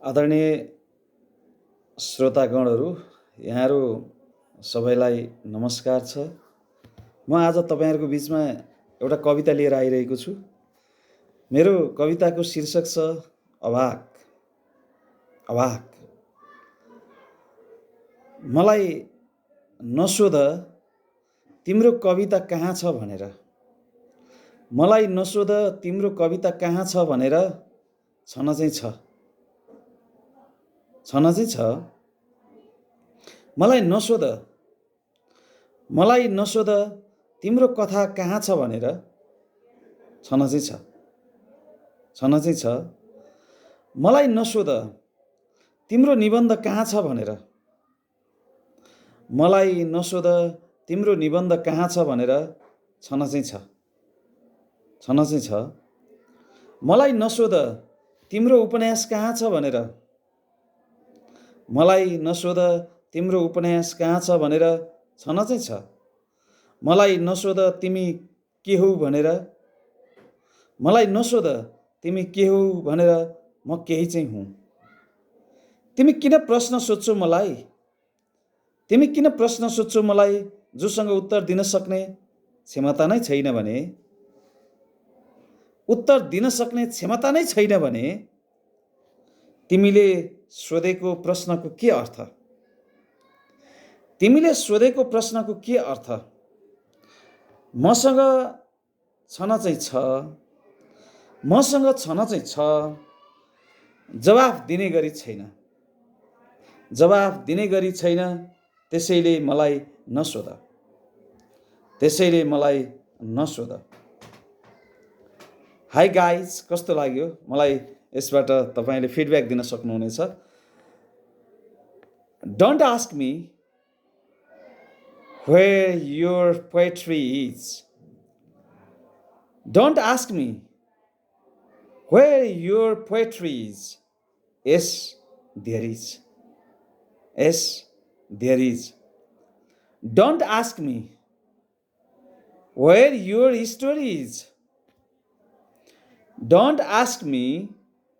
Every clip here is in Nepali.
आदरणीय श्रोतागणहरू, यहाँहरू सबैलाई नमस्कार छ। म आज तपाईहरुको बीचमा एउटा कविता लिएर आइरहेको छु। मेरो कविताको शीर्षक छ अभाक। अभाक। मलाई नसोध तिम्रो कविता कहाँ छ भनेर। मलाई नसोध तिम्रो कविता कहाँ छ भनेर। छन चाहिँ छ। छन चाहिँ छ। मलाई नसोध तिम्रो कथा कहाँ छ भनेर। छन चाहिँ छ। छन चाहिँ छ। मलाई नसोध तिम्रो निबन्ध कहाँ छ भनेर। मलाई नसोध तिम्रो निबन्ध कहाँ छ भनेर। छन चाहिँ छ। छन चाहिँ छ। मलाई नसोध तिम्रो उपन्यास कहाँ छ भनेर। मलाई नसोध तिम्रो उपन्यास कहाँ छ भनेर। छन चाहिँ छ। मलाई नसोध तिमी के हौ भनेर। मलाई नसोध तिमी के हौ भनेर। म केही चाहिँ हुँ। तिमी किन प्रश्न सोध्छौ मलाई। तिमी किन प्रश्न सोध्छौ मलाई जोसँग उत्तर दिन सक्ने क्षमता नै छैन भने। उत्तर दिन सक्ने क्षमता नै छैन भने तिमीले सोधेको प्रश्नको के अर्थ। तिमीले सोधेको प्रश्नको के अर्थ। मसँग छन चाहिँ छ। मसँग छन चाहिँ छ। जवाफ दिने गरी छैन। जवाफ दिने गरी छैन। त्यसैले मलाई नसोध। त्यसैले मलाई नसोध। हाई गाइज, कस्तो लाग्यो? मलाई यसबाट तपाईले फिडब्याक दिन सक्नुहुनेछ। Don't ask me where your poetry is. Don't ask me where your poetry is. Yes, there is. Yes, there is. Don't ask me where your story is. Don't ask me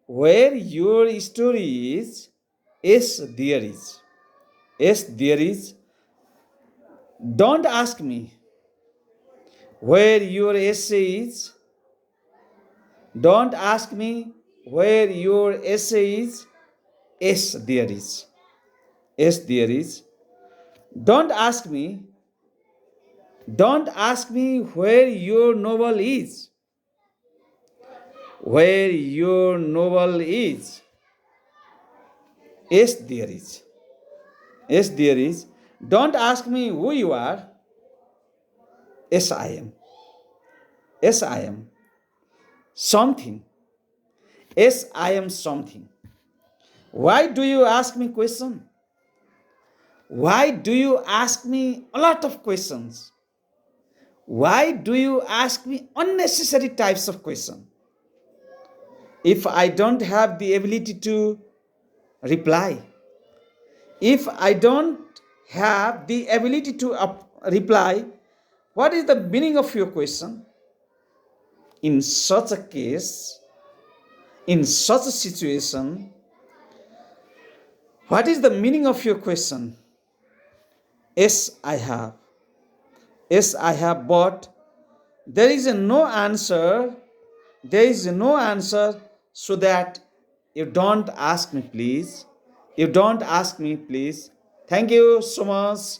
where your story is. Yes, there is. Yes, there is. Don't ask me where your essay is. Don't ask me where your essay is. Yes, there is. Yes, there is. Don't ask me. Don't ask me where your novel is. Where your novel is. Yes, there is. Yes, there is. Don't ask me who you are. Yes, I am. Yes, I am. Something. Yes, I am something. Why do you ask me question? Why do you ask me a lot of questions? Why do you ask me unnecessary types of questions? If I don't have the ability to reply, if I don't have the ability to reply, what is the meaning of your question? In such a case, in such a situation, what is the meaning of your question? Yes, I have. Yes, I have, but there is no answer. There is no answer, so that you don't ask me, please. You don't ask me, please. Thank you so much.